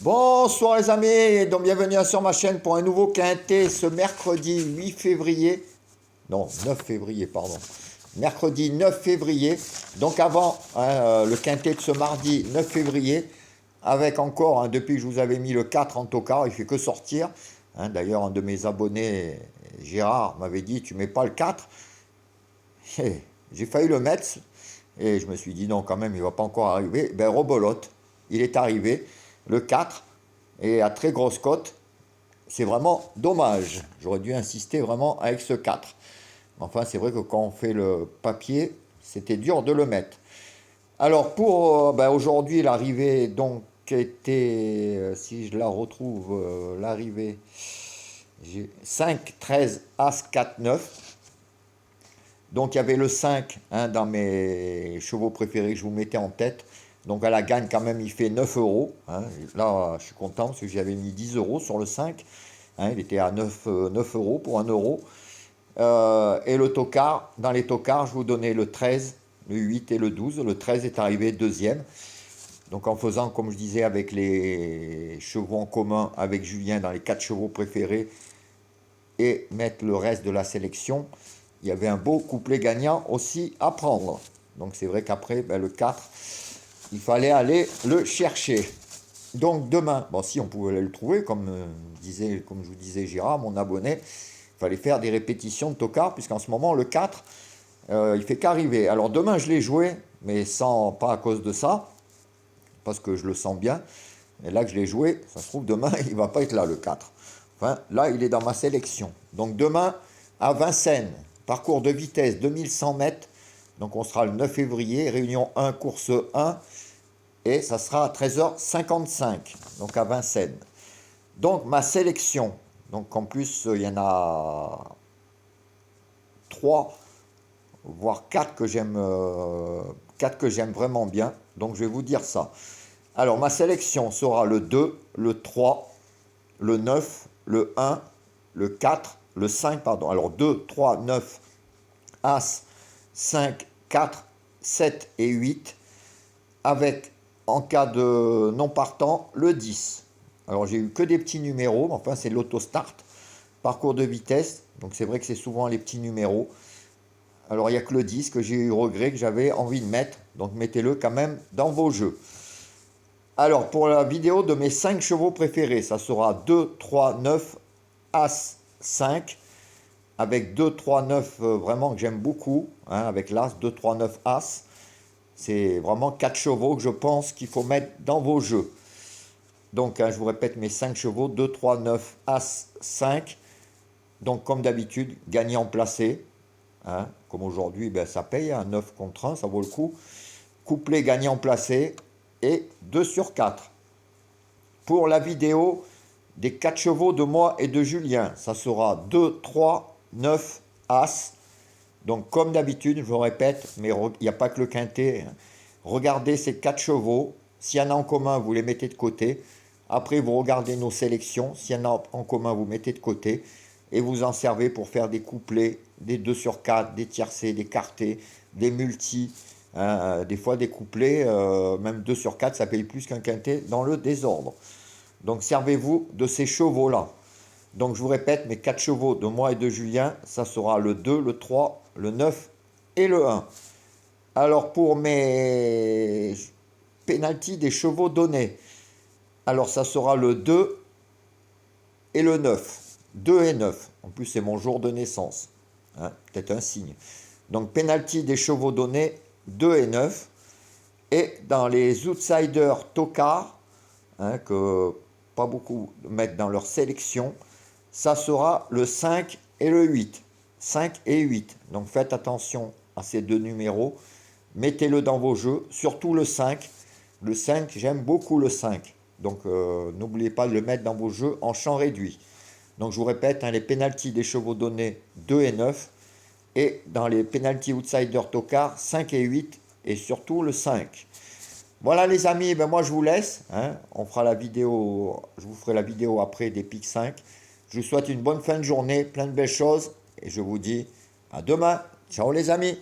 Bonsoir les amis, donc bienvenue sur ma chaîne pour un nouveau quintet ce mercredi 8 février. Non, 9 février, pardon. Mercredi 9 février. Donc avant le quintet de ce mardi 9 février, avec encore, depuis que je vous avais mis le 4 en tocard, il fait que sortir. D'ailleurs, un de mes abonnés, Gérard, m'avait dit, tu mets pas le 4. J'ai failli le mettre. Et je me suis dit, non, quand même, il ne va pas encore arriver. Ben, rebolote, il est arrivé, le 4, et à très grosse cote. C'est vraiment dommage. J'aurais dû insister vraiment avec ce 4. Enfin, c'est vrai que quand on fait le papier, c'était dur de le mettre. Alors, pour aujourd'hui, l'arrivée, donc, était, si je la retrouve, l'arrivée, j'ai 5, 13, As, 4, 9. Donc il y avait le 5 dans mes chevaux préférés que je vous mettais en tête. Donc à la gagne quand même il fait 9 euros. Là je suis content parce que j'avais mis 10 euros sur le 5. Il était à 9 euros pour 1 euro. Et le tocard, dans les tocards je vous donnais le 13, le 8 et le 12. Le 13 est arrivé deuxième. Donc en faisant comme je disais avec les chevaux en commun avec Julien dans les 4 chevaux préférés et mettre le reste de la sélection, il y avait un beau couplet gagnant aussi à prendre. Donc c'est vrai qu'après, le 4, il fallait aller le chercher. Donc demain, bon si on pouvait aller le trouver, comme je vous disais Gérard, mon abonné, il fallait faire des répétitions de tocard, puisqu'en ce moment, le 4, il fait qu'arriver. Alors demain, je l'ai joué, mais pas à cause de ça, parce que je le sens bien. Et là que je l'ai joué, ça se trouve, demain, il ne va pas être là, le 4. Enfin, là, il est dans ma sélection. Donc demain, à Vincennes, parcours de vitesse 2100 mètres. Donc on sera le 9 février, réunion 1, course 1. Et ça sera à 13h55, donc à Vincennes. Donc ma sélection, donc en plus il y en a 3, voire 4 que j'aime vraiment bien. Donc je vais vous dire ça. Alors ma sélection sera le 2, le 3, le 9, le 1, le 4, le 5, pardon. Alors 2, 3, 9, As, 5, 4, 7 et 8, avec, en cas de non partant, le 10. Alors j'ai eu que des petits numéros, mais enfin c'est l'autostart, parcours de vitesse, donc c'est vrai que c'est souvent les petits numéros. Alors il n'y a que le 10 que j'ai eu regret, que j'avais envie de mettre, donc mettez-le quand même dans vos jeux. Alors pour la vidéo de mes 5 chevaux préférés, ça sera 2, 3, 9, As, 5, avec 2, 3, 9 vraiment que j'aime beaucoup, avec l'As, 2, 3, 9, As. C'est vraiment 4 chevaux que je pense qu'il faut mettre dans vos jeux. Donc je vous répète mes 5 chevaux, 2, 3, 9, As, 5. Donc comme d'habitude, gagnant placé. Comme aujourd'hui, ça paye, 9 contre 1, ça vaut le coup. Couplet gagnant placé et 2 sur 4. Pour la vidéo des 4 chevaux de moi et de Julien, ça sera 2, 3, 9, As. Donc comme d'habitude, je vous répète, mais il n'y a pas que le quintet. Regardez ces 4 chevaux. S'il y en a en commun, vous les mettez de côté. Après, vous regardez nos sélections. S'il y en a en commun, vous mettez de côté. Et vous en servez pour faire des couplets, des 2 sur 4, des tiercés, des quartés, des multis. Des fois, des couplets, même 2 sur 4, ça paye plus qu'un quintet dans le désordre. Donc servez-vous de ces chevaux-là. Donc je vous répète, mes 4 chevaux de moi et de Julien, ça sera le 2, le 3, le 9 et le 1. Alors pour mes pénalty des chevaux donnés, alors ça sera le 2 et le 9. 2 et 9. En plus c'est mon jour de naissance. Peut-être un signe. Donc pénalty des chevaux donnés, 2 et 9. Et dans les outsiders tocard, que pas beaucoup mettent dans leur sélection, ça sera le 5 et le 8. 5 et 8. Donc faites attention à ces deux numéros. Mettez-le dans vos jeux, surtout le 5. Le 5, j'aime beaucoup le 5. Donc n'oubliez pas de le mettre dans vos jeux en champ réduit. Donc je vous répète, les pénaltys des chevaux donnés 2 et 9. Et dans les pénaltys outsider tocard, 5 et 8. Et surtout le 5. Voilà les amis, moi je vous laisse. On fera la vidéo, je vous ferai la vidéo après des pics 5. Je vous souhaite une bonne fin de journée, plein de belles choses. Et je vous dis à demain. Ciao les amis.